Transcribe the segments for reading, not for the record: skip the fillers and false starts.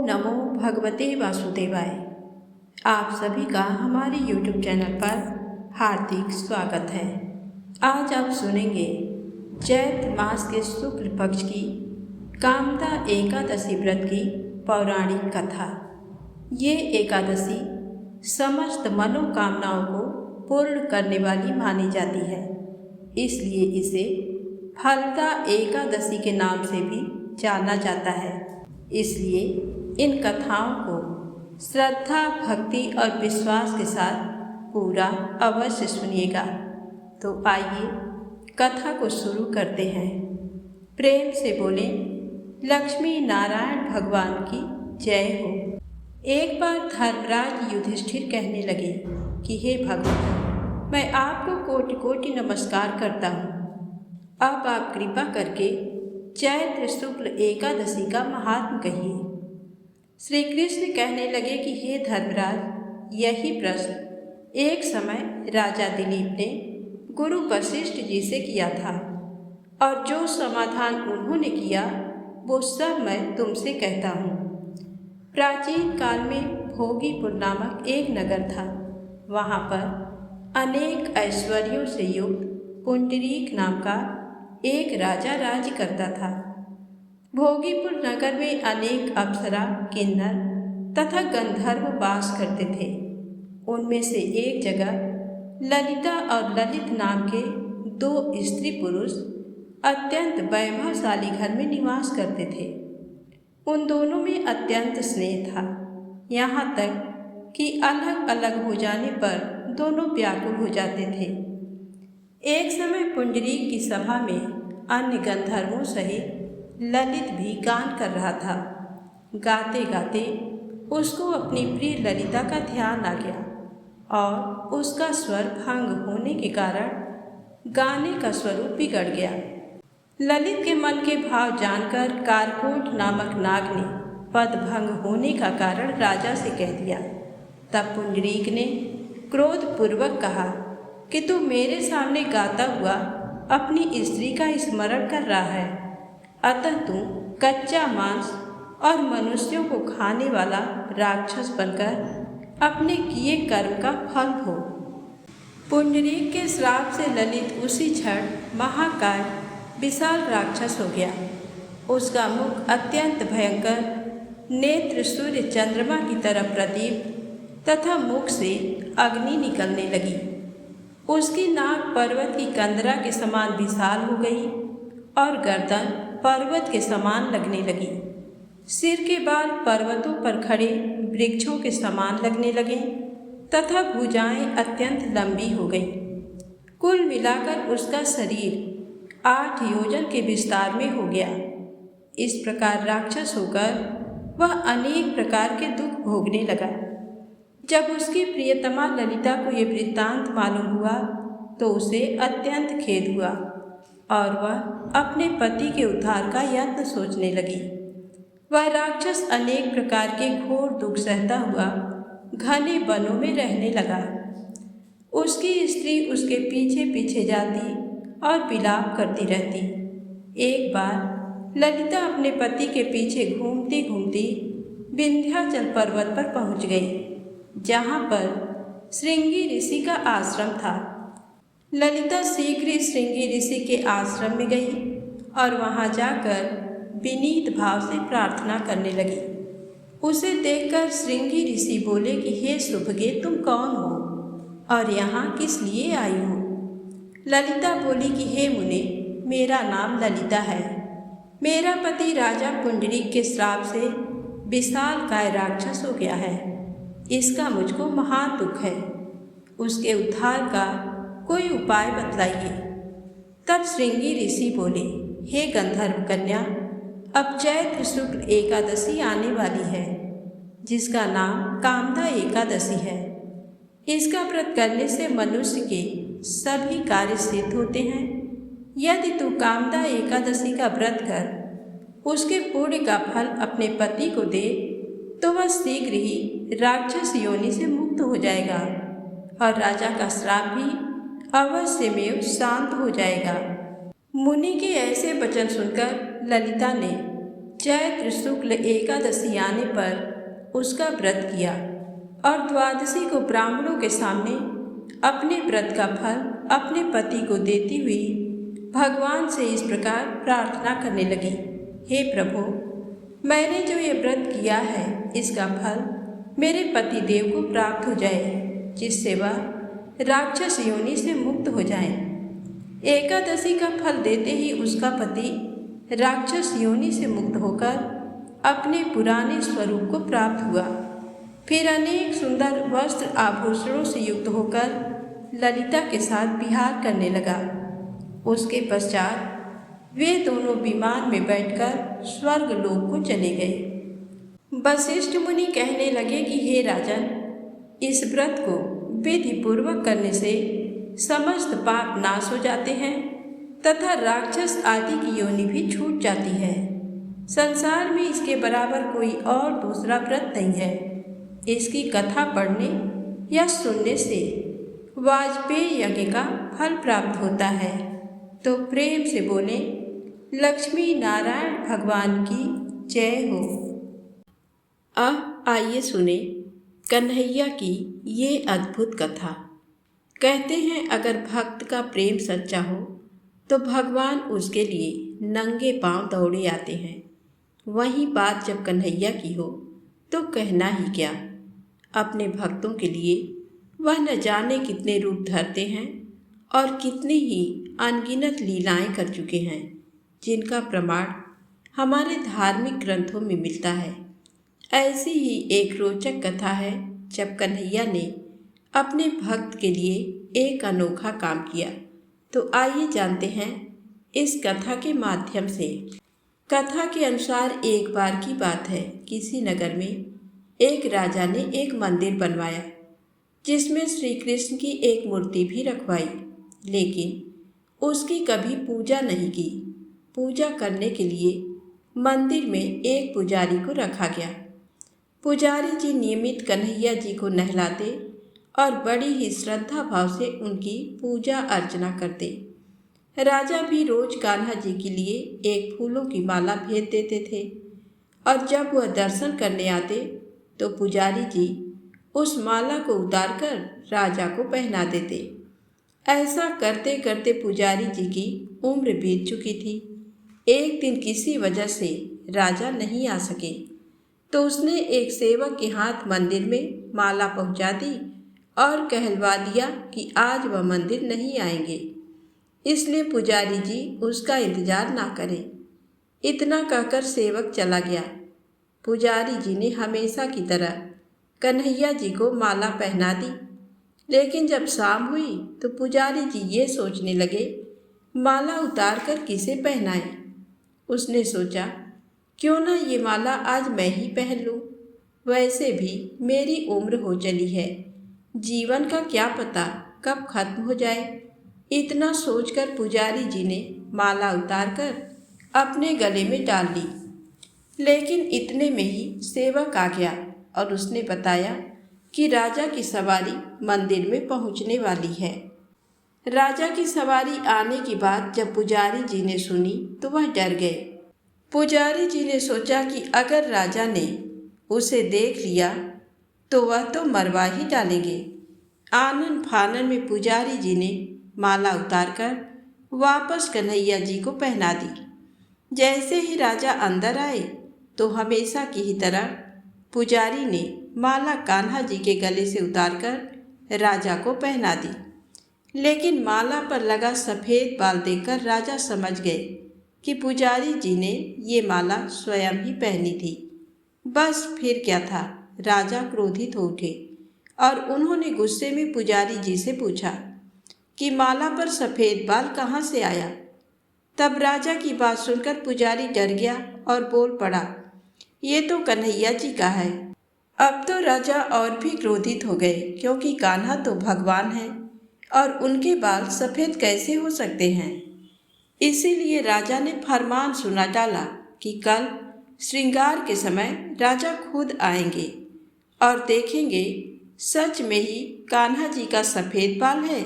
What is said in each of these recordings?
नमो भगवते वासुदेवाय। आप सभी का हमारे YouTube चैनल पर हार्दिक स्वागत है। आज आप सुनेंगे चैत्र मास के शुक्ल पक्ष की कामदा एकादशी व्रत की पौराणिक कथा। ये एकादशी समस्त मनोकामनाओं को पूर्ण करने वाली मानी जाती है, इसलिए इसे फलदा एकादशी के नाम से भी जाना जाता है। इसलिए इन कथाओं को श्रद्धा, भक्ति और विश्वास के साथ पूरा अवश्य सुनिएगा। तो आइए कथा को शुरू करते हैं। प्रेम से बोलें लक्ष्मी नारायण भगवान की जय हो। एक बार धर्मराज युधिष्ठिर कहने लगे कि हे भगवान, मैं आपको कोटि कोटि नमस्कार करता हूँ। अब आप कृपा करके चैत्र शुक्ल एकादशी का महात्म कहिए। श्री कृष्ण कहने लगे कि हे धर्मराज, यही प्रश्न एक समय राजा दिलीप ने गुरु वशिष्ठ जी से किया था, और जो समाधान उन्होंने किया वो सब मैं तुमसे कहता हूँ। प्राचीन काल में भोगीपुर नामक एक नगर था। वहाँ पर अनेक ऐश्वर्यों से युक्त पुंडरीक नाम का एक राजा राज्य करता था। भोगीपुर नगर में अनेक अप्सरा, किन्नर तथा गंधर्व वास करते थे। उनमें से एक जगह ललिता और ललित नाम के दो स्त्री पुरुष अत्यंत वैभवशाली घर में निवास करते थे। उन दोनों में अत्यंत स्नेह था, यहाँ तक कि अलग अलग हो जाने पर दोनों व्याकुल हो जाते थे। एक समय पुंडरीक की सभा में अन्य गंधर्वों सहित ललित भी गान कर रहा था। गाते गाते उसको अपनी प्रिय ललिता का ध्यान आ गया, और उसका स्वर भंग होने के कारण गाने का स्वरूप बिगड़ गया। ललित के मन के भाव जानकर कारकोट नामक नाग ने पद भंग होने का कारण राजा से कह दिया। तब पुंडरीक ने क्रोधपूर्वक कहा कि तू मेरे सामने गाता हुआ अपनी स्त्री का स्मरण कर रहा है, अतः तू कच्चा मांस और मनुष्यों को खाने वाला राक्षस बनकर अपने किए कर्म का फल भोग। पुंडरीक के श्राप से ललित उसी क्षण महाकाय विशाल राक्षस हो गया। उसका मुख अत्यंत भयंकर, नेत्र सूर्य चंद्रमा की तरह प्रदीप्त तथा मुख से अग्नि निकलने लगी। उसकी नाक पर्वत की कंदरा के समान विशाल हो गई और गर्दन पर्वत के समान लगने लगी। सिर के बाल पर्वतों पर खड़े वृक्षों के समान लगने लगे तथा भुजाएं अत्यंत लंबी हो गईं। कुल मिलाकर उसका शरीर 8 योजन के विस्तार में हो गया। इस प्रकार राक्षस होकर वह अनेक प्रकार के दुख भोगने लगा। जब उसकी प्रियतमा ललिता को ये वृत्तांत मालूम हुआ तो उसे अत्यंत खेद हुआ, और वह अपने पति के उद्धार का यत्न सोचने लगी। वह राक्षस अनेक प्रकार के घोर दुख सहता हुआ घने वनों में रहने लगा। उसकी स्त्री उसके पीछे पीछे जाती और विलाप करती रहती। एक बार ललिता अपने पति के पीछे घूमती घूमती विंध्याचल पर्वत पर पहुंच गई, जहाँ पर श्रृंगी ऋषि का आश्रम था। ललिता शीघ्र ही श्रृंगी ऋषि के आश्रम में गई और वहाँ जाकर विनीत भाव से प्रार्थना करने लगी। उसे देखकर श्रृंगी ऋषि बोले कि हे शुभगे, तुम कौन हो और यहाँ किस लिए आई हो? ललिता बोली कि हे मुने, मेरा नाम ललिता है। मेरा पति राजा पुंडरीक के श्राप से विशालकाय राक्षस हो गया है। इसका मुझको महान दुख है। उसके उद्धार का कोई उपाय बतलाइए। तब श्रृंगी ऋषि बोले, हे गंधर्व कन्या, अब चैत्र शुक्ल एकादशी आने वाली है, जिसका नाम कामदा एकादशी है। इसका व्रत करने से मनुष्य के सभी कार्य सिद्ध होते हैं। यदि तू कामदा एकादशी का व्रत कर उसके पुण्य का फल अपने पति को दे तो वह शीघ्र ही राक्षस योनि से मुक्त हो जाएगा और राजा का श्राप भी अवश्यमेव शांत हो जाएगा। मुनि के ऐसे वचन सुनकर ललिता ने चैत्र शुक्ल एकादशी आने पर उसका व्रत किया और द्वादशी को ब्राह्मणों के सामने अपने व्रत का फल अपने पति को देती हुई भगवान से इस प्रकार प्रार्थना करने लगी, हे प्रभु, मैंने जो ये व्रत किया है इसका फल मेरे पति देव को प्राप्त हो जाए, जिससे वह राक्षस योनि से मुक्त हो जाए। एकादशी का फल देते ही उसका पति राक्षस योनि से मुक्त होकर अपने पुराने स्वरूप को प्राप्त हुआ। फिर अनेक सुंदर वस्त्र आभूषणों से युक्त होकर ललिता के साथ विहार करने लगा। उसके पश्चात वे दोनों विमान में बैठकर स्वर्ग लोक को चले गए। वशिष्ठ मुनि कहने लगे कि हे राजन, इस व्रत को विधि पूर्वक करने से समस्त पाप नाश हो जाते हैं तथा राक्षस आदि की योनि भी छूट जाती है। संसार में इसके बराबर कोई और दूसरा व्रत नहीं है। इसकी कथा पढ़ने या सुनने से वाजपेयी यज्ञ का फल प्राप्त होता है। तो प्रेम से बोले, लक्ष्मी नारायण भगवान की जय हो। अब आइए सुने कन्हैया की ये अद्भुत कथा। कहते हैं अगर भक्त का प्रेम सच्चा हो तो भगवान उसके लिए नंगे पांव दौड़े आते हैं। वही बात जब कन्हैया की हो तो कहना ही क्या। अपने भक्तों के लिए वह न जाने कितने रूप धरते हैं और कितनी ही अनगिनत लीलाएं कर चुके हैं, जिनका प्रमाण हमारे धार्मिक ग्रंथों में मिलता है। ऐसी ही एक रोचक कथा है जब कन्हैया ने अपने भक्त के लिए एक अनोखा काम किया। तो आइए जानते हैं इस कथा के माध्यम से। कथा के अनुसार एक बार की बात है, किसी नगर में एक राजा ने एक मंदिर बनवाया जिसमें श्री कृष्ण की एक मूर्ति भी रखवाई, लेकिन उसकी कभी पूजा नहीं की। पूजा करने के लिए मंदिर में एक पुजारी को रखा गया। पुजारी जी नियमित कन्हैया जी को नहलाते और बड़ी ही श्रद्धा भाव से उनकी पूजा अर्चना करते। राजा भी रोज कान्हा जी के लिए एक फूलों की माला भेज देते थे और जब वह दर्शन करने आते तो पुजारी जी उस माला को उतारकर राजा को पहना देते। ऐसा करते करते पुजारी जी की उम्र बीत चुकी थी। एक दिन किसी वजह से राजा नहीं आ सके तो उसने एक सेवक के हाथ मंदिर में माला पहुंचा दी और कहलवा दिया कि आज वह मंदिर नहीं आएंगे, इसलिए पुजारी जी उसका इंतजार ना करें। इतना कहकर सेवक चला गया। पुजारी जी ने हमेशा की तरह कन्हैया जी को माला पहना दी, लेकिन जब शाम हुई तो पुजारी जी ये सोचने लगे माला उतार कर किसे पहनाए। उसने सोचा क्यों ना ये माला आज मैं ही पहन लूँ, वैसे भी मेरी उम्र हो चली है, जीवन का क्या पता कब खत्म हो जाए। इतना सोचकर पुजारी जी ने माला उतारकर अपने गले में डाल ली। लेकिन इतने में ही सेवक आ गया और उसने बताया कि राजा की सवारी मंदिर में पहुंचने वाली है। राजा की सवारी आने की बात जब पुजारी जी ने सुनी तो वह डर गए। पुजारी जी ने सोचा कि अगर राजा ने उसे देख लिया तो वह तो मरवा ही डालेंगे। आनन फानन में पुजारी जी ने माला उतारकर वापस कन्हैया जी को पहना दी। जैसे ही राजा अंदर आए तो हमेशा की ही तरह पुजारी ने माला कान्हा जी के गले से उतारकर राजा को पहना दी। लेकिन माला पर लगा सफ़ेद बाल देखकर राजा समझ गए कि पुजारी जी ने ये माला स्वयं ही पहनी थी। बस फिर क्या था, राजा क्रोधित हो उठे और उन्होंने गुस्से में पुजारी जी से पूछा कि माला पर सफ़ेद बाल कहाँ से आया। तब राजा की बात सुनकर पुजारी डर गया और बोल पड़ा, ये तो कन्हैया जी का है। अब तो राजा और भी क्रोधित हो गए, क्योंकि कान्हा तो भगवान है और उनके बाल सफ़ेद कैसे हो सकते हैं। इसीलिए राजा ने फरमान सुना डाला कि कल श्रृंगार के समय राजा खुद आएंगे और देखेंगे सच में ही कान्हा जी का सफ़ेद बाल है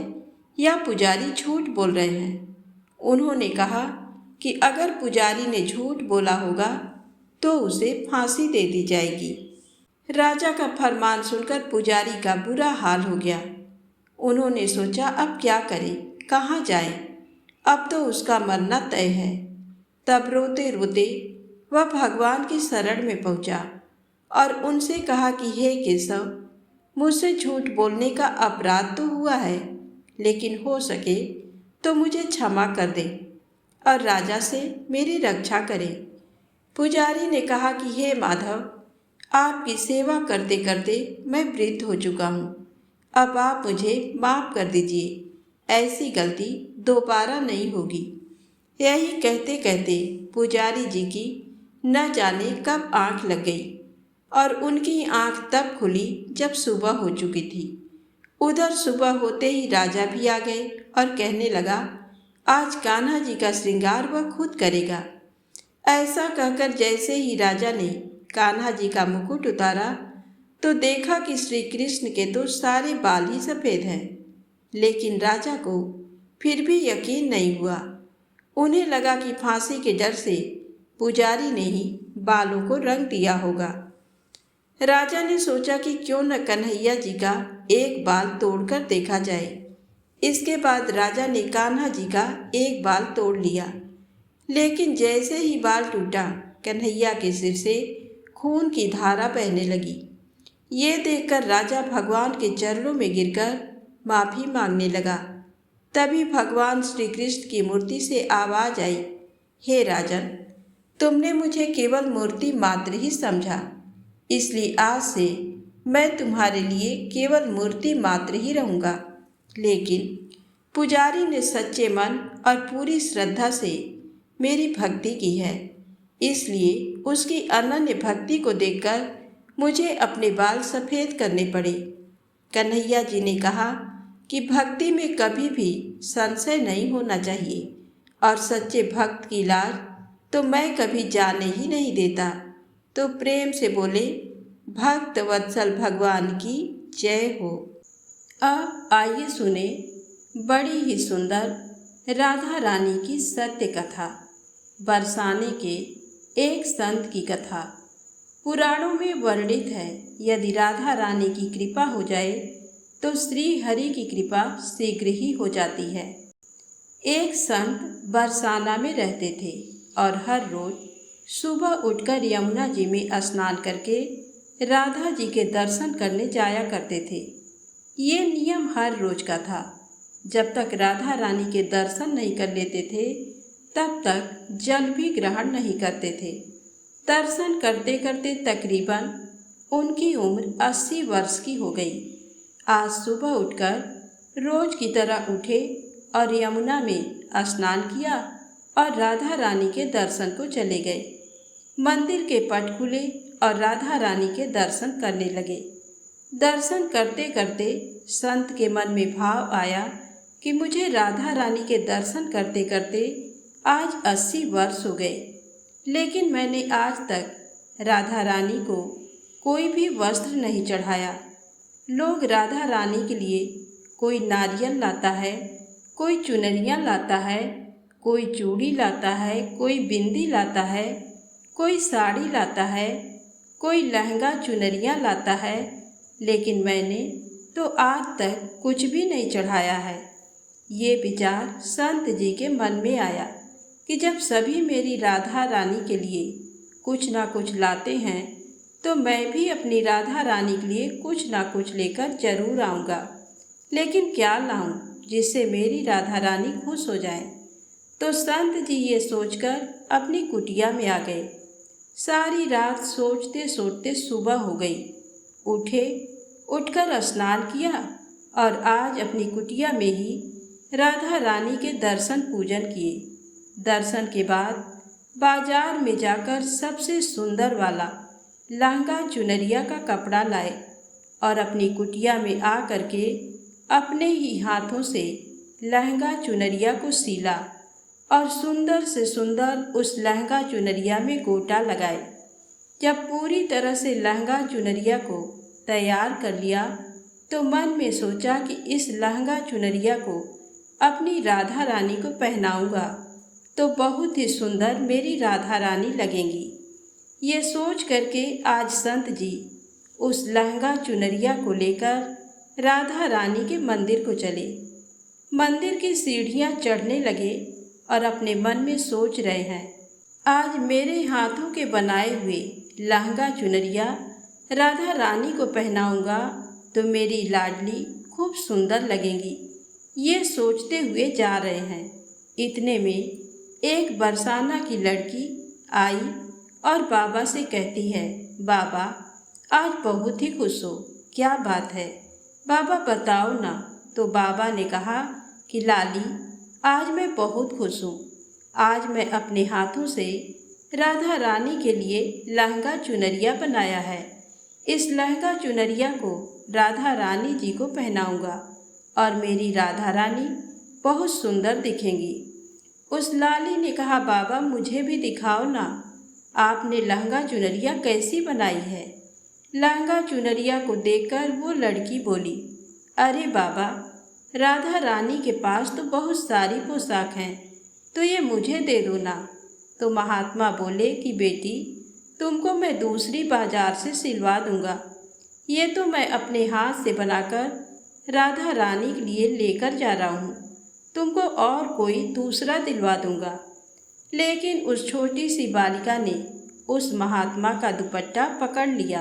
या पुजारी झूठ बोल रहे हैं। उन्होंने कहा कि अगर पुजारी ने झूठ बोला होगा तो उसे फांसी दे दी जाएगी। राजा का फरमान सुनकर पुजारी का बुरा हाल हो गया। उन्होंने सोचा अब क्या करें, कहाँ जाए, अब तो उसका मरना तय है। तब रोते रोते वह भगवान की शरण में पहुंचा और उनसे कहा कि हे केशव, मुझसे झूठ बोलने का अपराध तो हुआ है, लेकिन हो सके तो मुझे क्षमा कर दे और राजा से मेरी रक्षा करे। पुजारी ने कहा कि हे माधव, आपकी सेवा करते करते मैं वृद्ध हो चुका हूँ, अब आप मुझे माफ़ कर दीजिए, ऐसी गलती दोबारा नहीं होगी। यही कहते कहते पुजारी जी की न जाने कब आंख लग गई और उनकी आंख तब खुली जब सुबह हो चुकी थी। उधर सुबह होते ही राजा भी आ गए और कहने लगा, आज कान्हा जी का श्रृंगार वह खुद करेगा। ऐसा कहकर जैसे ही राजा ने कान्हा जी का मुकुट उतारा तो देखा कि श्री कृष्ण के तो सारे बाल ही सफ़ेद हैं, लेकिन राजा को फिर भी यकीन नहीं हुआ। उन्हें लगा कि फांसी के डर से पुजारी ने ही बालों को रंग दिया होगा। राजा ने सोचा कि क्यों न कन्हैया जी का एक बाल तोड़कर देखा जाए। इसके बाद राजा ने कान्हा जी का एक बाल तोड़ लिया, लेकिन जैसे ही बाल टूटा कन्हैया के सिर से खून की धारा बहने लगी। ये देखकर राजा भगवान के चरणों में गिरकर माफ़ी मांगने लगा। तभी भगवान श्री कृष्ण की मूर्ति से आवाज़ आई, हे राजन, तुमने मुझे केवल मूर्ति मात्र ही समझा, इसलिए आज से मैं तुम्हारे लिए केवल मूर्ति मात्र ही रहूँगा। लेकिन पुजारी ने सच्चे मन और पूरी श्रद्धा से मेरी भक्ति की है, इसलिए उसकी अनन्य भक्ति को देखकर मुझे अपने बाल सफ़ेद करने पड़े। कन्हैया जी ने कहा कि भक्ति में कभी भी संशय नहीं होना चाहिए और सच्चे भक्त की लाज तो मैं कभी जाने ही नहीं देता। तो प्रेम से बोले, भक्त वत्सल भगवान की जय हो। अब आइए सुने बड़ी ही सुंदर राधा रानी की सत्य कथा, बरसाने के एक संत की कथा। पुराणों में वर्णित है, यदि राधा रानी की कृपा हो जाए तो श्री हरि की कृपा शीघ्र ही हो जाती है। एक संत बरसाना में रहते थे और हर रोज सुबह उठकर यमुना जी में स्नान करके राधा जी के दर्शन करने जाया करते थे। ये नियम हर रोज का था। जब तक राधा रानी के दर्शन नहीं कर लेते थे तब तक जल भी ग्रहण नहीं करते थे। दर्शन करते करते तकरीबन उनकी उम्र 80 वर्ष की हो गई। आज सुबह उठकर रोज की तरह उठे और यमुना में स्नान किया और राधा रानी के दर्शन को चले गए। मंदिर के पट खुले और राधा रानी के दर्शन करने लगे। दर्शन करते करते संत के मन में भाव आया कि मुझे राधा रानी के दर्शन करते करते आज 80 वर्ष हो गए, लेकिन मैंने आज तक राधा रानी को कोई भी वस्त्र नहीं चढ़ाया। लोग राधा रानी के लिए कोई नारियल लाता है, कोई चुनरियाँ लाता है, कोई चूड़ी लाता है, कोई बिंदी लाता है, कोई साड़ी लाता है, कोई लहंगा चुनरियाँ लाता है, लेकिन मैंने तो आज तक कुछ भी नहीं चढ़ाया है। ये विचार संत जी के मन में आया कि जब सभी मेरी राधा रानी के लिए कुछ ना कुछ लाते हैं तो मैं भी अपनी राधा रानी के लिए कुछ ना कुछ लेकर जरूर आऊँगा, लेकिन क्या लाऊं जिससे मेरी राधा रानी खुश हो जाए। तो संत जी ये सोचकर अपनी कुटिया में आ गए। सारी रात सोचते सोचते सुबह हो गई। उठे, उठकर स्नान किया और आज अपनी कुटिया में ही राधा रानी के दर्शन पूजन किए। दर्शन के बाद बाजार में जाकर सबसे सुंदर वाला लहंगा चुनरिया का कपड़ा लाए और अपनी कुटिया में आ करके अपने ही हाथों से लहंगा चुनरिया को सीला और सुंदर से सुंदर उस लहंगा चुनरिया में गोटा लगाए। जब पूरी तरह से लहंगा चुनरिया को तैयार कर लिया तो मन में सोचा कि इस लहंगा चुनरिया को अपनी राधा रानी को पहनाऊंगा तो बहुत ही सुंदर मेरी राधा रानी लगेंगी। ये सोच करके आज संत जी उस लहंगा चुनरिया को लेकर राधा रानी के मंदिर को चले। मंदिर की सीढ़ियाँ चढ़ने लगे और अपने मन में सोच रहे हैं, आज मेरे हाथों के बनाए हुए लहंगा चुनरिया राधा रानी को पहनाऊंगा तो मेरी लाडली खूब सुंदर लगेंगी। ये सोचते हुए जा रहे हैं। इतने में एक बरसाना की लड़की आई और बाबा से कहती है, बाबा आज बहुत ही खुश हो, क्या बात है बाबा बताओ ना। तो बाबा ने कहा कि लाली आज मैं बहुत खुश हूँ। आज मैं अपने हाथों से राधा रानी के लिए लहंगा चुनरिया बनाया है। इस लहंगा चुनरिया को राधा रानी जी को पहनाऊंगा और मेरी राधा रानी बहुत सुंदर दिखेंगी। उस लाली ने कहा, बाबा मुझे भी दिखाओ ना, आपने लहंगा चुनरिया कैसी बनाई है। लहंगा चुनरिया को देखकर वो लड़की बोली, अरे बाबा राधा रानी के पास तो बहुत सारी पोशाक हैं, तो ये मुझे दे दो ना। तो महात्मा बोले कि बेटी तुमको मैं दूसरी बाजार से सिलवा दूंगा, ये तो मैं अपने हाथ से बनाकर राधा रानी के लिए लेकर जा रहा हूँ, तुमको और कोई दूसरा दिलवा दूंगा। लेकिन उस छोटी सी बालिका ने उस महात्मा का दुपट्टा पकड़ लिया,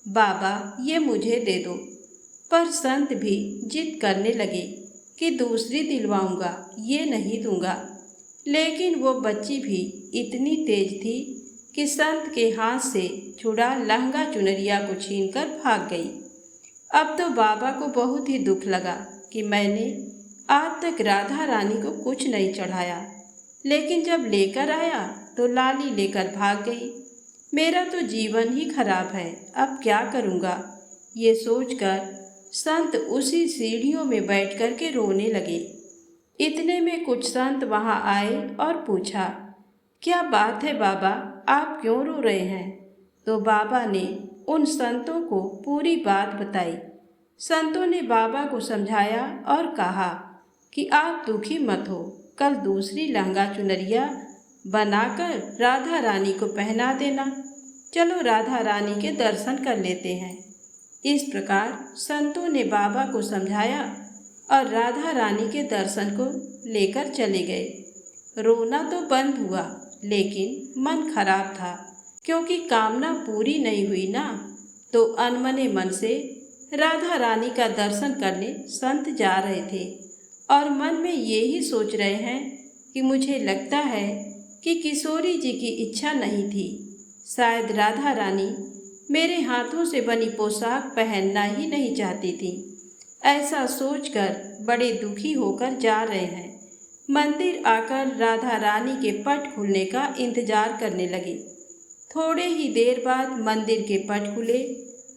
बाबा ये मुझे दे दो। पर संत भी जिद करने लगे कि दूसरी दिलवाऊंगा, ये नहीं दूंगा। लेकिन वो बच्ची भी इतनी तेज थी कि संत के हाथ से छुड़ा लहंगा चुनरिया को छीनकर भाग गई। अब तो बाबा को बहुत ही दुख लगा कि मैंने आज तक राधा रानी को कुछ नहीं चढ़ाया, लेकिन जब लेकर आया तो लाली लेकर भाग गई। मेरा तो जीवन ही खराब है, अब क्या करूँगा। ये सोचकर संत उसी सीढ़ियों में बैठ कर के रोने लगे। इतने में कुछ संत वहाँ आए और पूछा, क्या बात है बाबा, आप क्यों रो रहे हैं। तो बाबा ने उन संतों को पूरी बात बताई। संतों ने बाबा को समझाया और कहा कि आप दुखी मत हो, कल दूसरी लहंगा चुनरिया बनाकर राधा रानी को पहना देना। चलो राधा रानी के दर्शन कर लेते हैं। इस प्रकार संतों ने बाबा को समझाया और राधा रानी के दर्शन को लेकर चले गए। रोना तो बंद हुआ, लेकिन मन खराब था, क्योंकि कामना पूरी नहीं हुई ना। तो अनमने मन से राधा रानी का दर्शन करने संत जा रहे थे और मन में ये ही सोच रहे हैं कि मुझे लगता है कि किशोरी जी की इच्छा नहीं थी, शायद राधा रानी मेरे हाथों से बनी पोशाक पहनना ही नहीं चाहती थी। ऐसा सोचकर बड़े दुखी होकर जा रहे हैं। मंदिर आकर राधा रानी के पट खुलने का इंतजार करने लगे। थोड़े ही देर बाद मंदिर के पट खुले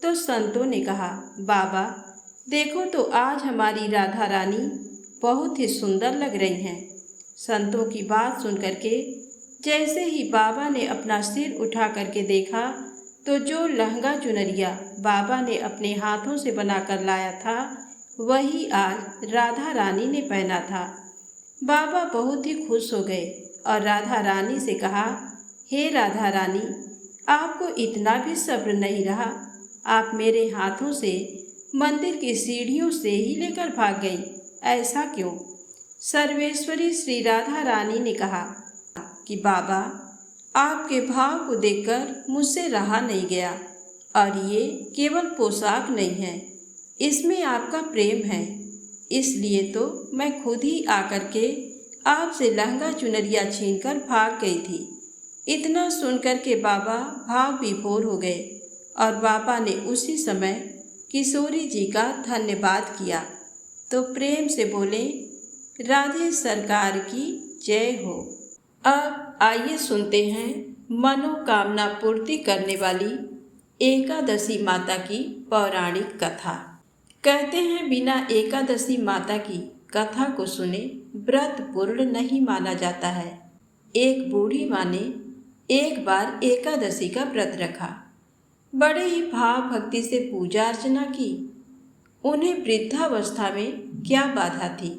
तो संतों ने कहा, बाबा देखो तो आज हमारी राधा रानी बहुत ही सुंदर लग रही हैं। संतों की बात सुन करके जैसे ही बाबा ने अपना सिर उठा करके देखा तो जो लहंगा चुनरिया बाबा ने अपने हाथों से बनाकर लाया था वही आज राधा रानी ने पहना था। बाबा बहुत ही खुश हो गए और राधा रानी से कहा, हे राधा रानी, आपको इतना भी सब्र नहीं रहा, आप मेरे हाथों से मंदिर की सीढ़ियों से ही लेकर भाग गई, ऐसा क्यों। सर्वेश्वरी श्री राधा रानी ने कहा कि बाबा आपके भाव को देखकर मुझसे रहा नहीं गया, और ये केवल पोशाक नहीं है, इसमें आपका प्रेम है, इसलिए तो मैं खुद ही आकर के आपसे लहंगा चुनरिया छीनकर भाग गई थी। इतना सुनकर के बाबा भाव विभोर हो गए और बाबा ने उसी समय किशोरी जी का धन्यवाद किया तो प्रेम से बोले, राधे सरकार की जय हो। अब आइए सुनते हैं मनोकामना पूर्ति करने वाली एकादशी माता की पौराणिक कथा। कहते हैं बिना एकादशी माता की कथा को सुने व्रत पूर्ण नहीं माना जाता है। एक बूढ़ी माँ ने एक बार एकादशी का व्रत रखा। बड़े ही भाव भक्ति से पूजा अर्चना की। उन्हें वृद्धावस्था में क्या बाधा थी,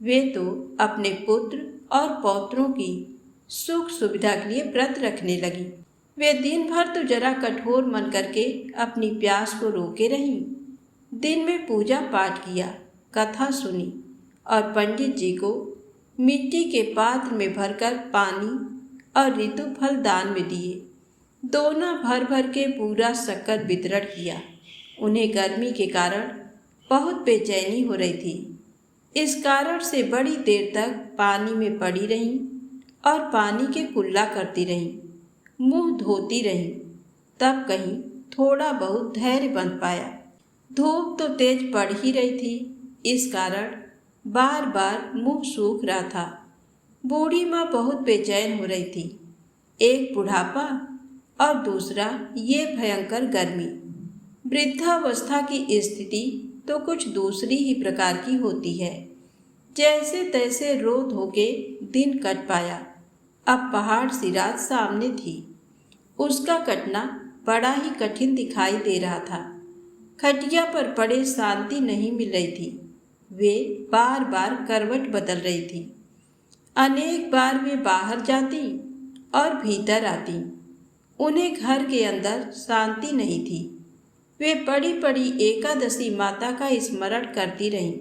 वे तो अपने पुत्र और पौत्रों की सुख सुविधा के लिए व्रत रखने लगी। वे दिन भर तो जरा कठोर मन करके अपनी प्यास को रोके रहीं। दिन में पूजा पाठ किया, कथा सुनी और पंडित जी को मिट्टी के पात्र में भरकर पानी और ऋतु फल दान में दिए। दोना भर भर के पूरा शक्कर वितरण किया। उन्हें गर्मी के कारण बहुत बेचैनी हो रही थी। इस कारण से बड़ी देर तक पानी में पड़ी रहीं और पानी के कुल्ला करती रहीं, मुंह धोती रहीं। तब कहीं थोड़ा बहुत धैर्य बंध पाया। धूप तो तेज पड़ ही रही थी, इस कारण बार बार मुंह सूख रहा था। बूढ़ी माँ बहुत बेचैन हो रही थी। एक बुढ़ापा और दूसरा ये भयंकर गर्मी। वृद्धावस्था की स्थिति तो कुछ दूसरी ही प्रकार की होती है। जैसे तैसे रो धो के दिन कट पाया। अब पहाड़ सी रात सामने थी। उसका कटना बड़ा ही कठिन दिखाई दे रहा था। खटिया पर पड़े शांति नहीं मिल रही थी। वे बार बार करवट बदल रही थी। अनेक बार वे बाहर जाती और भीतर आती। उन्हें घर के अंदर शांति नहीं थी। वे पड़ी पड़ी एकादशी माता का स्मरण करती रहीं।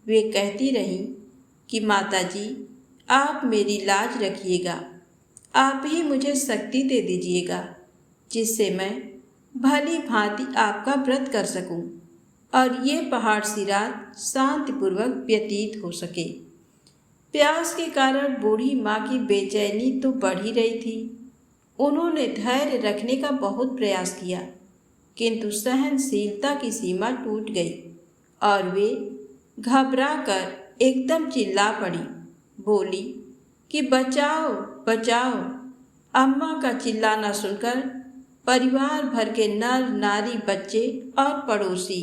वे कहती रहीं कि माता जी, आप मेरी लाज रखिएगा। आप ही मुझे शक्ति दे दीजिएगा, जिससे मैं भली भांति आपका व्रत कर सकूं और ये पहाड़ सी रात शांतिपूर्वक व्यतीत हो सके। प्यास के कारण बूढ़ी माँ की बेचैनी तो बढ़ ही रही थी। उन्होंने धैर्य रखने का बहुत प्रयास किया, किंतु सहनशीलता की सीमा टूट गई और वे घबरा कर एकदम चिल्ला पड़ी। बोली कि बचाओ बचाओ। अम्मा का चिल्लाना सुनकर परिवार भर के नर नारी, बच्चे और पड़ोसी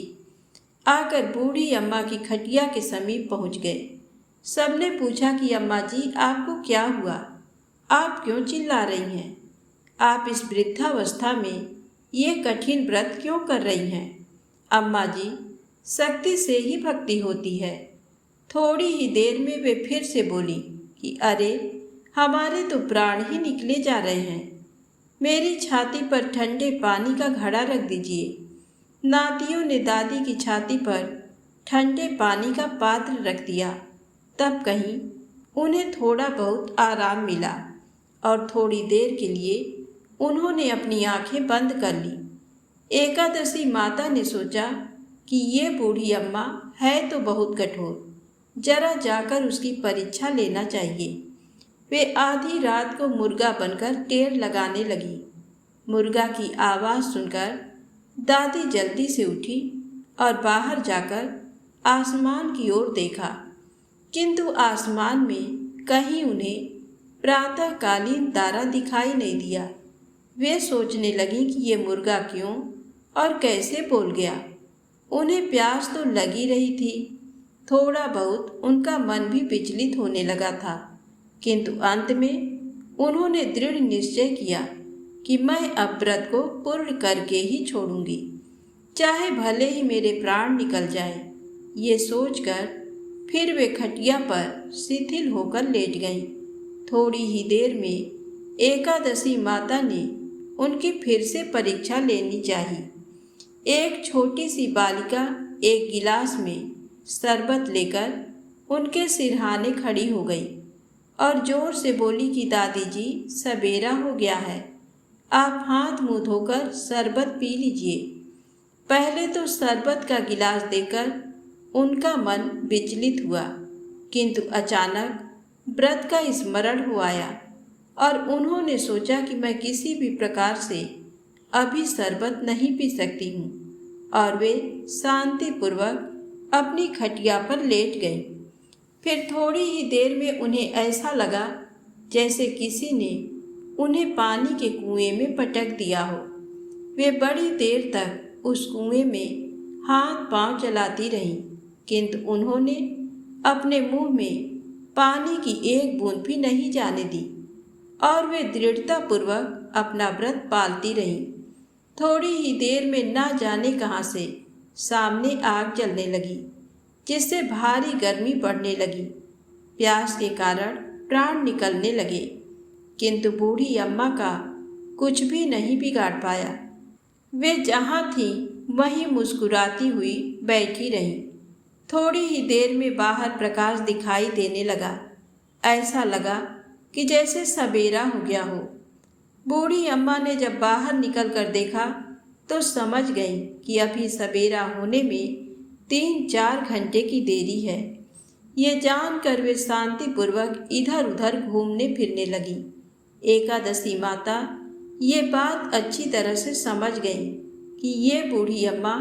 आकर बूढ़ी अम्मा की खटिया के समीप पहुंच गए। सबने पूछा कि अम्मा जी, आपको क्या हुआ? आप क्यों चिल्ला रही हैं? आप इस वृद्धावस्था में ये कठिन व्रत क्यों कर रही हैं? अम्मा जी, शक्ति से ही भक्ति होती है। थोड़ी ही देर में वे फिर से बोली कि अरे, हमारे तो प्राण ही निकले जा रहे हैं। मेरी छाती पर ठंडे पानी का घड़ा रख दीजिए। नातियों ने दादी की छाती पर ठंडे पानी का पात्र रख दिया। तब कहीं उन्हें थोड़ा बहुत आराम मिला और थोड़ी देर के लिए उन्होंने अपनी आंखें बंद कर ली। एकादशी माता ने सोचा कि ये बूढ़ी अम्मा है तो बहुत कठोर, जरा जाकर उसकी परीक्षा लेना चाहिए। वे आधी रात को मुर्गा बनकर टेर लगाने लगी। मुर्गा की आवाज़ सुनकर दादी जल्दी से उठी और बाहर जाकर आसमान की ओर देखा, किंतु आसमान में कहीं उन्हें प्रातःकालीन तारा दिखाई नहीं दिया। वे सोचने लगी कि ये मुर्गा क्यों और कैसे बोल गया। उन्हें प्यास तो लगी रही थी। थोड़ा बहुत उनका मन भी विचलित होने लगा था, किंतु अंत में उन्होंने दृढ़ निश्चय किया कि मैं अब व्रत को पूर्ण करके ही छोड़ूंगी, चाहे भले ही मेरे प्राण निकल जाए। ये सोचकर फिर वे खटिया पर शिथिल होकर लेट गईं। थोड़ी ही देर में एकादशी माता ने उनकी फिर से परीक्षा लेनी चाहिए। एक छोटी सी बालिका एक गिलास में शरबत लेकर उनके सिरहाने खड़ी हो गई और जोर से बोली कि दादी जी, सवेरा हो गया है, आप हाथ मुंह धोकर शरबत पी लीजिए। पहले तो शरबत का गिलास देकर उनका मन विचलित हुआ, किंतु अचानक व्रत का स्मरण हो आया और उन्होंने सोचा कि मैं किसी भी प्रकार से अभी शरबत नहीं पी सकती हूँ, और वे शांतिपूर्वक अपनी खटिया पर लेट गईं। फिर थोड़ी ही देर में उन्हें ऐसा लगा जैसे किसी ने उन्हें पानी के कुएं में पटक दिया हो। वे बड़ी देर तक उस कुएं में हाथ पांव चलाती रहीं, किंतु उन्होंने अपने मुंह में पानी की एक बूंद भी नहीं जाने दी और वे दृढ़तापूर्वक अपना व्रत पालती रहीं। थोड़ी ही देर में ना जाने कहाँ से सामने आग जलने लगी, जिससे भारी गर्मी बढ़ने लगी। प्यास के कारण प्राण निकलने लगे, किंतु बूढ़ी अम्मा का कुछ भी नहीं बिगाड़ पाया। वे जहाँ थी वहीं मुस्कुराती हुई बैठी रहीं। थोड़ी ही देर में बाहर प्रकाश दिखाई देने लगा। ऐसा लगा कि जैसे सवेरा हो गया हो। बूढ़ी अम्मा ने जब बाहर निकल कर देखा तो समझ गई कि अभी सवेरा होने में 3-4 घंटे की देरी है। ये जानकर वे शांतिपूर्वक इधर उधर घूमने फिरने लगी। एकादशी माता ये बात अच्छी तरह से समझ गई कि ये बूढ़ी अम्मा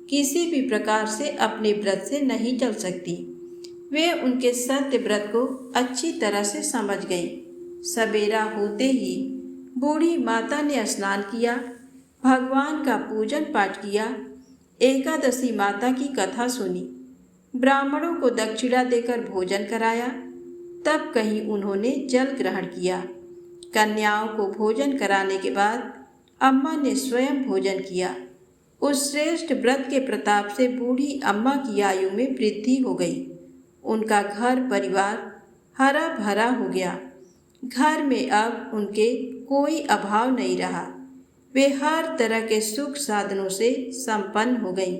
किसी भी प्रकार से अपने व्रत से नहीं चल सकती। वे उनके सत्य व्रत को अच्छी तरह से समझ गई। सवेरा होते ही बूढ़ी माता ने स्नान किया, भगवान का पूजन पाठ किया, एकादशी माता की कथा सुनी, ब्राह्मणों को दक्षिणा देकर भोजन कराया। तब कहीं उन्होंने जल ग्रहण किया। कन्याओं को भोजन कराने के बाद अम्मा ने स्वयं भोजन किया। उस श्रेष्ठ व्रत के प्रताप से बूढ़ी अम्मा की आयु में वृद्धि हो गई। उनका घर परिवार हरा भरा हो गया। घर में अब उनके कोई अभाव नहीं रहा। वे हर तरह के सुख साधनों से संपन्न हो गई।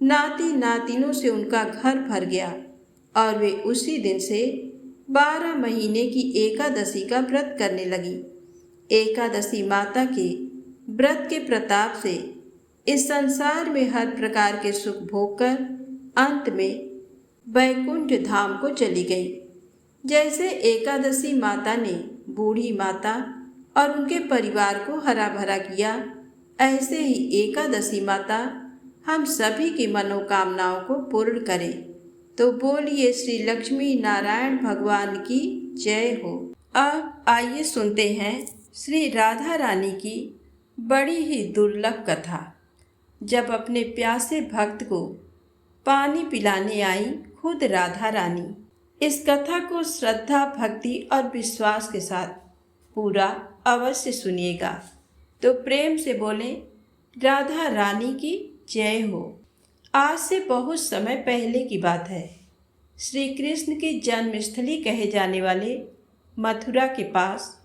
नाती नातिनों से उनका घर भर गया और वे उसी दिन से 12 महीने की एकादशी का व्रत करने लगी। एकादशी माता के व्रत के प्रताप से इस संसार में हर प्रकार के सुख भोग कर अंत में वैकुंठ धाम को चली गई। जैसे एकादशी माता ने बूढ़ी माता और उनके परिवार को हरा भरा किया, ऐसे ही एकादशी माता हम सभी की मनोकामनाओं को पूर्ण करे। तो बोलिए श्री लक्ष्मी नारायण भगवान की जय हो। अब आइए सुनते हैं श्री राधा रानी की बड़ी ही दुर्लभ कथा। जब अपने प्यासे भक्त को पानी पिलाने आई खुद राधा रानी। इस कथा को श्रद्धा, भक्ति और विश्वास के साथ पूरा अवश्य सुनिएगा। तो प्रेम से बोलें राधा रानी की जय हो। आज से बहुत समय पहले की बात है। श्री कृष्ण की जन्मस्थली कहे जाने वाले मथुरा के पास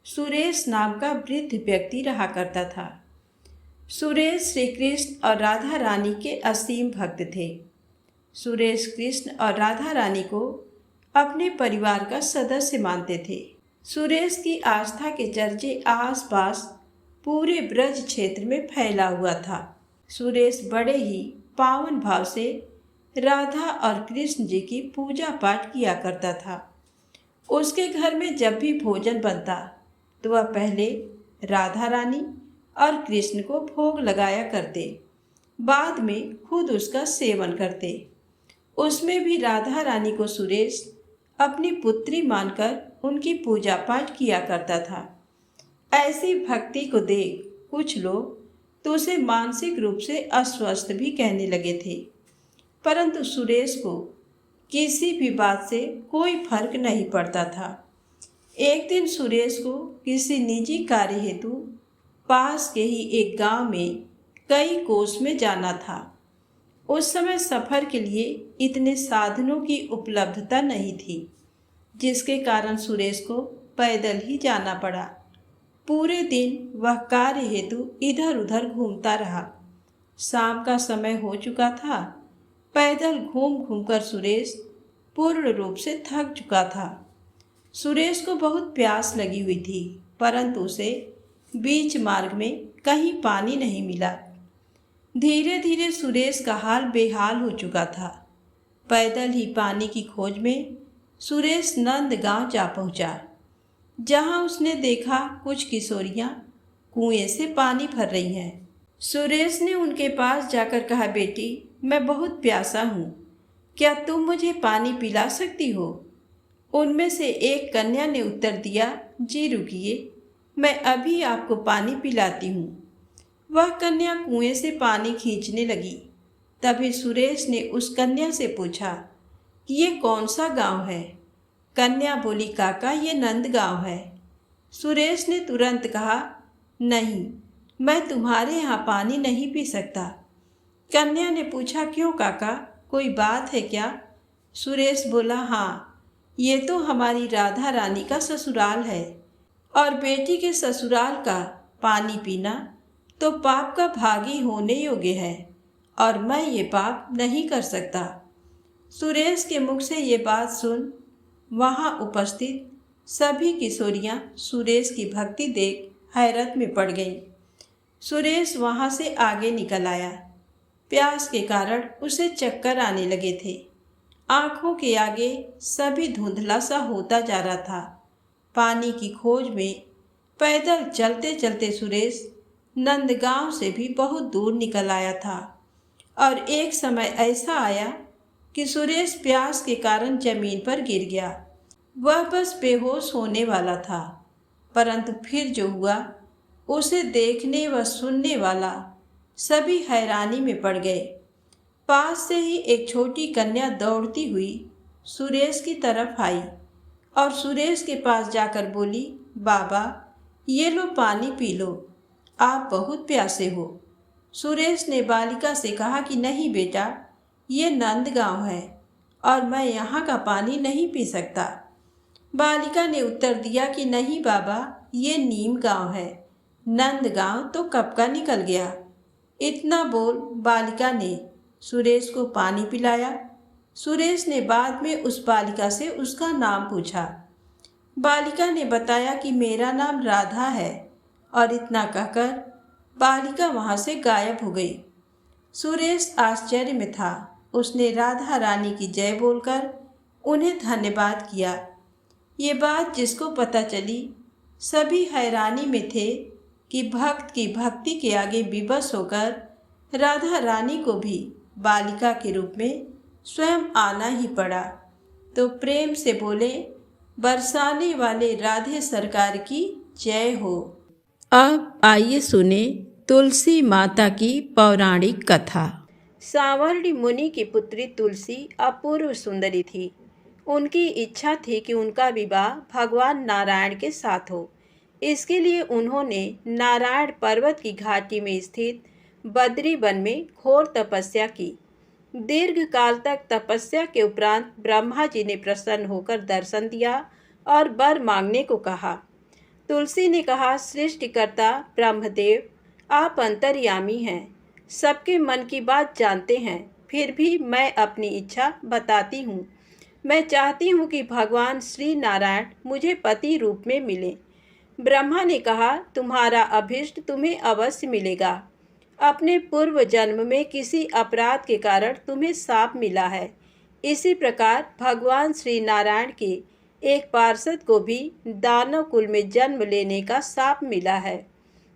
सुरेश नाम का वृद्ध व्यक्ति रहा करता था। सुरेश श्री कृष्ण और राधा रानी के असीम भक्त थे। सुरेश कृष्ण और राधा रानी को अपने परिवार का सदस्य मानते थे। सुरेश की आस्था के चर्चे आसपास पूरे ब्रज क्षेत्र में फैला हुआ था। सुरेश बड़े ही पावन भाव से राधा और कृष्ण जी की पूजा पाठ किया करता था। उसके घर में जब भी भोजन बनता तो वह पहले राधा रानी और कृष्ण को भोग लगाया करते, बाद में खुद उसका सेवन करते। उसमें भी राधा रानी को सुरेश अपनी पुत्री मानकर उनकी पूजा पाठ किया करता था। ऐसी भक्ति को देख कुछ लोग तो उसे मानसिक रूप से अस्वस्थ भी कहने लगे थे, परंतु सुरेश को किसी भी बात से कोई फर्क नहीं पड़ता था। एक दिन सुरेश को किसी निजी कार्य हेतु पास के ही एक गांव में कई कोस में जाना था। उस समय सफ़र के लिए इतने साधनों की उपलब्धता नहीं थी, जिसके कारण सुरेश को पैदल ही जाना पड़ा। पूरे दिन वह कार्य हेतु इधर उधर घूमता रहा। शाम का समय हो चुका था। पैदल घूम घूमकर सुरेश पूर्ण रूप से थक चुका था। सुरेश को बहुत प्यास लगी हुई थी, परंतु उसे बीच मार्ग में कहीं पानी नहीं मिला। धीरे धीरे सुरेश का हाल बेहाल हो चुका था। पैदल ही पानी की खोज में सुरेश नंद गांव जा पहुंचा, जहां उसने देखा कुछ किशोरियां कुएं से पानी भर रही हैं। सुरेश ने उनके पास जाकर कहा, बेटी मैं बहुत प्यासा हूँ, क्या तुम मुझे पानी पिला सकती हो? उनमें से एक कन्या ने उत्तर दिया, जी रुकिए, मैं अभी आपको पानी पिलाती हूँ। वह कन्या कुएं से पानी खींचने लगी। तभी सुरेश ने उस कन्या से पूछा कि ये कौन सा गांव है? कन्या बोली, काका ये नंद गांव है। सुरेश ने तुरंत कहा, नहीं, मैं तुम्हारे यहाँ पानी नहीं पी सकता। कन्या ने पूछा, क्यों काका, कोई बात है क्या? सुरेश बोला, हाँ, ये तो हमारी राधा रानी का ससुराल है और बेटी के ससुराल का पानी पीना तो पाप का भागी होने योग्य है, और मैं ये पाप नहीं कर सकता। सुरेश के मुख से ये बात सुन वहाँ उपस्थित सभी किशोरियाँ सुरेश की भक्ति देख हैरत में पड़ गईं। सुरेश वहाँ से आगे निकल आया। प्यास के कारण उसे चक्कर आने लगे थे। आंखों के आगे सभी धुंधला सा होता जा रहा था। पानी की खोज में पैदल चलते चलते सुरेश नंदगांव से भी बहुत दूर निकल आया था, और एक समय ऐसा आया कि सुरेश प्यास के कारण जमीन पर गिर गया। वह बस बेहोश होने वाला था, परंतु फिर जो हुआ उसे देखने व सुनने वाला सभी हैरानी में पड़ गए। पास से ही एक छोटी कन्या दौड़ती हुई सुरेश की तरफ आई और सुरेश के पास जाकर बोली, बाबा ये लो पानी पी लो, आप बहुत प्यासे हो। सुरेश ने बालिका से कहा कि नहीं बेटा, ये नंदगांव है और मैं यहाँ का पानी नहीं पी सकता। बालिका ने उत्तर दिया कि नहीं बाबा, ये नीम गांव है, नंदगांव तो कब का निकल गया। इतना बोल बालिका ने सुरेश को पानी पिलाया। सुरेश ने बाद में उस बालिका से उसका नाम पूछा। बालिका ने बताया कि मेरा नाम राधा है, और इतना कहकर बालिका वहाँ से गायब हो गई। सुरेश आश्चर्य में था। उसने राधा रानी की जय बोलकर उन्हें धन्यवाद किया। ये बात जिसको पता चली सभी हैरानी में थे कि भक्त की भक्ति के आगे विवश होकर राधा रानी को भी बालिका के रूप में स्वयं आना ही पड़ा। तो प्रेम से बोले, बरसाने वाले राधे सरकार की जय हो। अब आइए सुने तुलसी माता की पौराणिक कथा। सांवरणी मुनि की पुत्री तुलसी अपूर्व सुंदरी थी। उनकी इच्छा थी कि उनका विवाह भगवान नारायण के साथ हो। इसके लिए उन्होंने नारायण पर्वत की घाटी में स्थित बद्री वन में घोर तपस्या की। दीर्घ काल तक तपस्या के उपरांत ब्रह्मा जी ने प्रसन्न होकर दर्शन दिया और वर मांगने को कहा। तुलसी ने कहा, सृष्टिकर्ता ब्रह्मदेव, आप अंतर्यामी हैं, सबके मन की बात जानते हैं, फिर भी मैं अपनी इच्छा बताती हूँ। मैं चाहती हूँ कि भगवान श्री नारायण मुझे पति रूप में मिले। ब्रह्मा ने कहा, तुम्हारा अभीष्ट तुम्हें अवश्य मिलेगा। अपने पूर्व जन्म में किसी अपराध के कारण तुम्हें शाप मिला है। इसी प्रकार भगवान श्री नारायण के एक पार्षद को भी दानव कुल में जन्म लेने का शाप मिला है।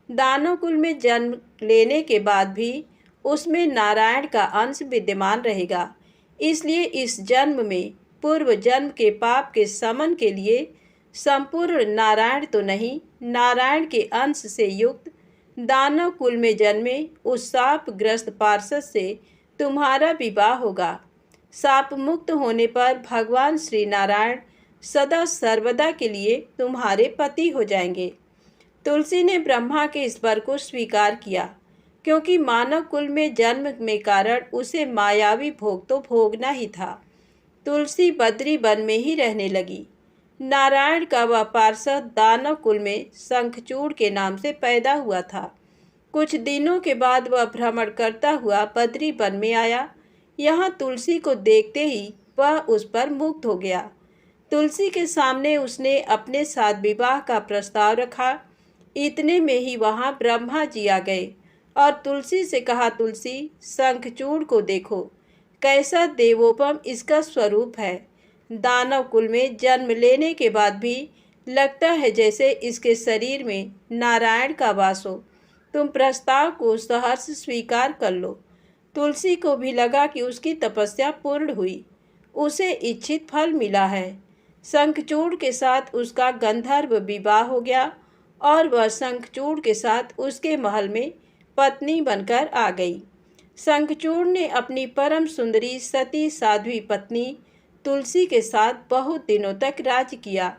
दानव कुल में जन्म लेने के बाद भी उसमें नारायण का अंश विद्यमान रहेगा। इसलिए इस जन्म में पूर्व जन्म के पाप के शमन के लिए संपूर्ण नारायण तो नहीं, नारायण के अंश से युक्त दानव कुल में जन्मे उस शापग्रस्त पार्षद से तुम्हारा विवाह होगा। शाप मुक्त होने पर भगवान श्री नारायण सदा सर्वदा के लिए तुम्हारे पति हो जाएंगे। तुलसी ने ब्रह्मा के इस वर को स्वीकार किया, क्योंकि मानव कुल में जन्म में कारण उसे मायावी भोग तो भोगना ही था। तुलसी बद्री वन में ही रहने लगी। नारायण का वह पार्षद दानव कुल में शंखचूड़ के नाम से पैदा हुआ था। कुछ दिनों के बाद वह भ्रमण करता हुआ बद्री वन में आया। यहाँ तुलसी को देखते ही वह उस पर मुग्ध हो गया। तुलसी के सामने उसने अपने साथ विवाह का प्रस्ताव रखा। इतने में ही वहाँ ब्रह्मा जी आ गए और तुलसी से कहा, तुलसी, शंखचूड़ को देखो, कैसा देवोपम इसका स्वरूप है। दानव कुल में जन्म लेने के बाद भी लगता है जैसे इसके शरीर में नारायण का वास हो। तुम प्रस्ताव को सहर्ष स्वीकार कर लो। तुलसी को भी लगा कि उसकी तपस्या पूर्ण हुई, उसे इच्छित फल मिला है। शंखचूड़ के साथ उसका गंधर्व विवाह हो गया और वह शंखचूड़ के साथ उसके महल में पत्नी बनकर आ गई। शंखचूड़ ने अपनी परम सुंदरी सती साध्वी पत्नी तुलसी के साथ बहुत दिनों तक राज किया।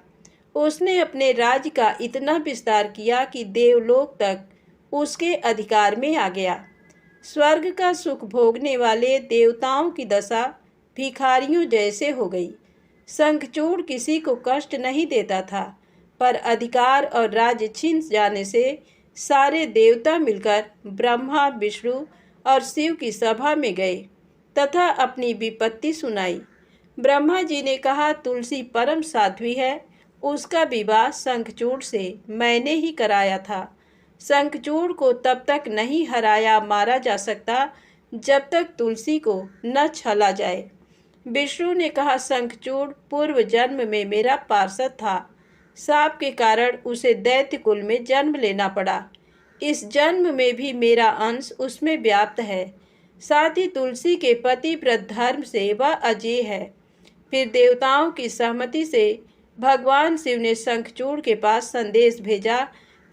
उसने अपने राज्य का इतना विस्तार किया कि देवलोक तक उसके अधिकार में आ गया। स्वर्ग का सुख भोगने वाले देवताओं की दशा भिखारियों जैसे हो गई। शंखचूड़ किसी को कष्ट नहीं देता था, पर अधिकार और राज्य छिन जाने से सारे देवता मिलकर ब्रह्मा, विष्णु और शिव की सभा में गए तथा अपनी विपत्ति सुनाई। ब्रह्मा जी ने कहा, तुलसी परम साध्वी है, उसका विवाह शंखचूड़ से मैंने ही कराया था। शंखचूड़ को तब तक नहीं हराया मारा जा सकता जब तक तुलसी को न छला जाए। विष्णु ने कहा, शंखचूड़ पूर्व जन्म में मेरा पार्षद था। शाप के कारण उसे दैत्य कुल में जन्म लेना पड़ा। इस जन्म में भी मेरा अंश उसमें व्याप्त है। साथ ही तुलसी के पतिव्रत धर्म से वह अजेय है। फिर देवताओं की सहमति से भगवान शिव ने शंखचूड़ के पास संदेश भेजा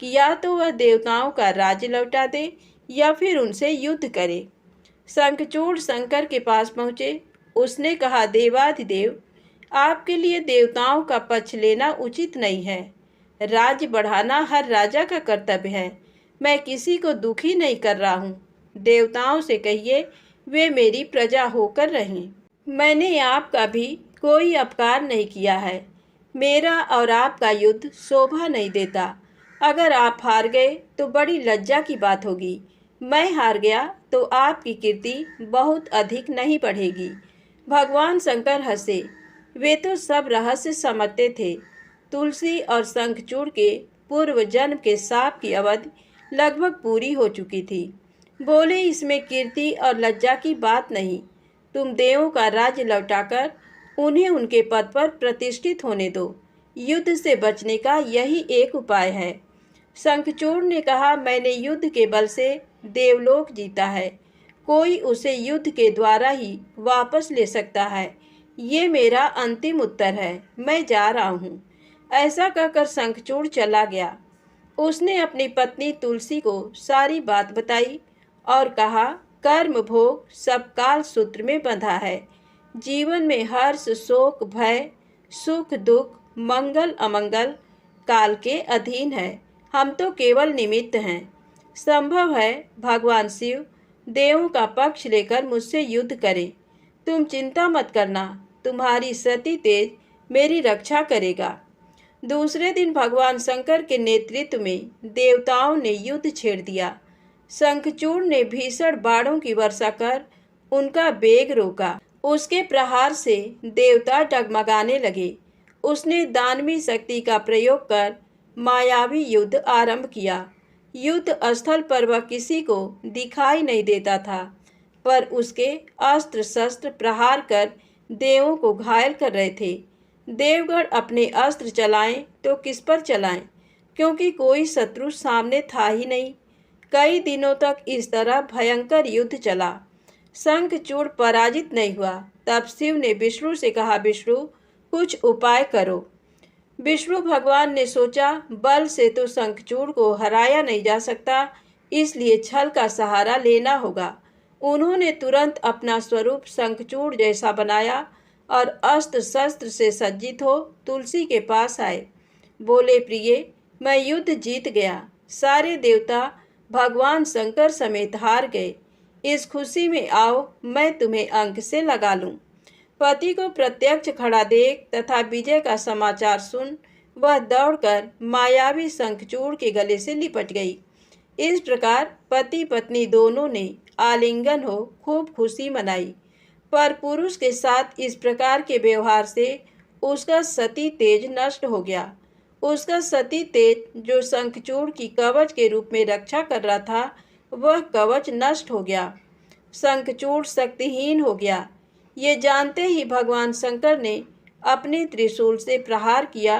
कि या तो वह देवताओं का राज्य लौटा दे या फिर उनसे युद्ध करे। शंखचूड़ शंकर के पास पहुँचे। उसने कहा, देवाधिदेव, आपके लिए देवताओं का पक्ष लेना उचित नहीं है। राज्य बढ़ाना हर राजा का कर्तव्य है। मैं किसी को दुखी नहीं कर रहा हूँ। देवताओं से कहिए वे मेरी प्रजा होकर रहें। मैंने आपका भी कोई अपकार नहीं किया है। मेरा और आपका युद्ध शोभा नहीं देता। अगर आप हार गए तो बड़ी लज्जा की बात होगी। मैं हार गया तो आपकी कीर्ति बहुत अधिक नहीं बढ़ेगी। भगवान शंकर हंसे। वे तो सब रहस्य समझते थे। तुलसी और शंखचूड़ के पूर्व जन्म के शाप की अवधि लगभग पूरी हो चुकी थी। बोले, इसमें कीर्ति और लज्जा की बात नहीं। तुम देवों का राज्य लौटाकर उन्हें उनके पद पर प्रतिष्ठित होने दो। युद्ध से बचने का यही एक उपाय है। शंखचूड़ ने कहा, मैंने युद्ध के बल से देवलोक जीता है। कोई उसे युद्ध के द्वारा ही वापस ले सकता है। ये मेरा अंतिम उत्तर है। मैं जा रहा हूँ। ऐसा कहकर शंखचूड़ चला गया। उसने अपनी पत्नी तुलसी को सारी बात बताई और कहा, कर्म भोग सब काल सूत्र में बंधा है। जीवन में हर्ष, शोक, भय, सुख, दुख, मंगल, अमंगल काल के अधीन है। हम तो केवल निमित्त हैं। संभव है भगवान शिव देवों का पक्ष लेकर मुझसे युद्ध करें। तुम चिंता मत करना, तुम्हारी सती तेज मेरी रक्षा करेगा। दूसरे दिन भगवान शंकर के नेतृत्व में देवताओं ने युद्ध छेड़ दिया। शंखचूड़ ने भीषण बाणों की वर्षा कर उनका वेग रोका। उसके प्रहार से देवता डगमगाने लगे। उसने दानवी शक्ति का प्रयोग कर मायावी युद्ध आरंभ किया। युद्ध स्थल पर वह किसी को दिखाई नहीं देता था, पर उसके अस्त्र शस्त्र प्रहार कर देवों को घायल कर रहे थे। देवगण अपने अस्त्र चलाएं तो किस पर चलाएं, क्योंकि कोई शत्रु सामने था ही नहीं। कई दिनों तक इस तरह भयंकर युद्ध चला। शंखचूड़ पराजित नहीं हुआ। तब शिव ने विष्णु से कहा, विष्णु, कुछ उपाय करो। विष्णु भगवान ने सोचा, बल से तो शंखचूड़ को हराया नहीं जा सकता, इसलिए छल का सहारा लेना होगा। उन्होंने तुरंत अपना स्वरूप शंखचूड़ जैसा बनाया और अस्त्र शस्त्र से सज्जित हो तुलसी के पास आए। बोले, प्रिय, मैं युद्ध जीत गया। सारे देवता भगवान शंकर समेत हार गए। इस खुशी में आओ, मैं तुम्हें अंक से लगा लूं। पति को प्रत्यक्ष खड़ा देख तथा विजय का समाचार सुन वह दौड़कर मायावी शंखचूड़ के गले से लिपट गई। इस प्रकार पति पत्नी दोनों ने आलिंगन हो खूब खुशी मनाई। पर पुरुष के साथ इस प्रकार के व्यवहार से उसका सती तेज नष्ट हो गया। उसका सती तेज जो शंखचूड़ की कवच के रूप में रक्षा कर रहा था, वह कवच नष्ट हो गया। शंखचूड़ शक्तिहीन हो गया। ये जानते ही भगवान शंकर ने अपने त्रिशूल से प्रहार किया।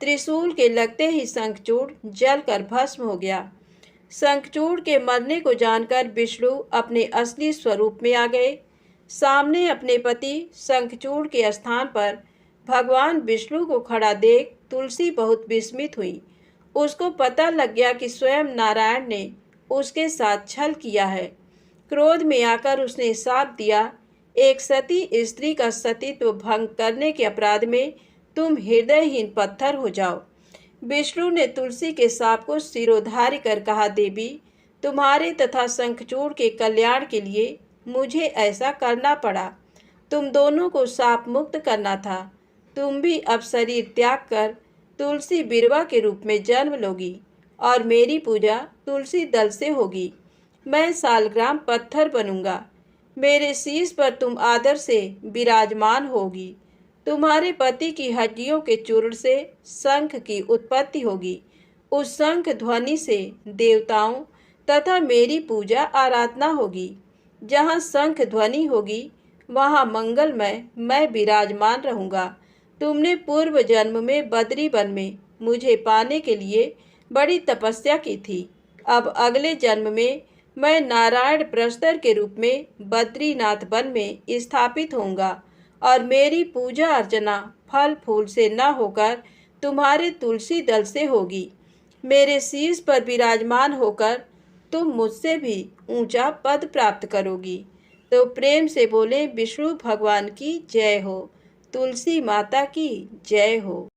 त्रिशूल के लगते ही शंखचूड़ जलकर भस्म हो गया। शंखचूड़ के मरने को जानकर विष्णु अपने असली स्वरूप में आ गए। सामने अपने पति शंखचूड़ के स्थान पर भगवान विष्णु को खड़ा देख तुलसी बहुत विस्मित हुई। उसको पता लग गया कि स्वयं नारायण ने उसके साथ छल किया है। क्रोध में आकर उसने शाप दिया, एक सती स्त्री का सतीत्व भंग करने के अपराध में तुम हृदयहीन पत्थर हो जाओ। विष्णु ने तुलसी के शाप को सिरोधार्य कर कहा, देवी, तुम्हारे तथा शंखचूड़ के कल्याण के लिए मुझे ऐसा करना पड़ा। तुम दोनों को शाप मुक्त करना था। तुम भी अब शरीर त्याग कर तुलसी बिरवा के रूप में जन्म लोगी और मेरी पूजा तुलसी दल से होगी। मैं सालग्राम पत्थर बनूंगा, मेरे शीश पर तुम आदर से विराजमान होगी। तुम्हारे पति की हड्डियों के चूर्ण से शंख की उत्पत्ति होगी। उस शंख ध्वनि से देवताओं तथा मेरी पूजा आराधना होगी। जहाँ शंख ध्वनि होगी वहाँ मंगलमय मैं विराजमान रहूँगा। तुमने पूर्व जन्म में बद्री वन में मुझे पाने के लिए बड़ी तपस्या की थी। अब अगले जन्म में मैं नारायण प्रस्तर के रूप में बद्रीनाथ वन में स्थापित होऊंगा और मेरी पूजा अर्चना फल फूल से न होकर तुम्हारे तुलसी दल से होगी। मेरे शीश पर विराजमान होकर तुम मुझसे भी ऊंचा पद प्राप्त करोगी। तो प्रेम से बोले विष्णु भगवान की जय हो, तुलसी माता की जय हो।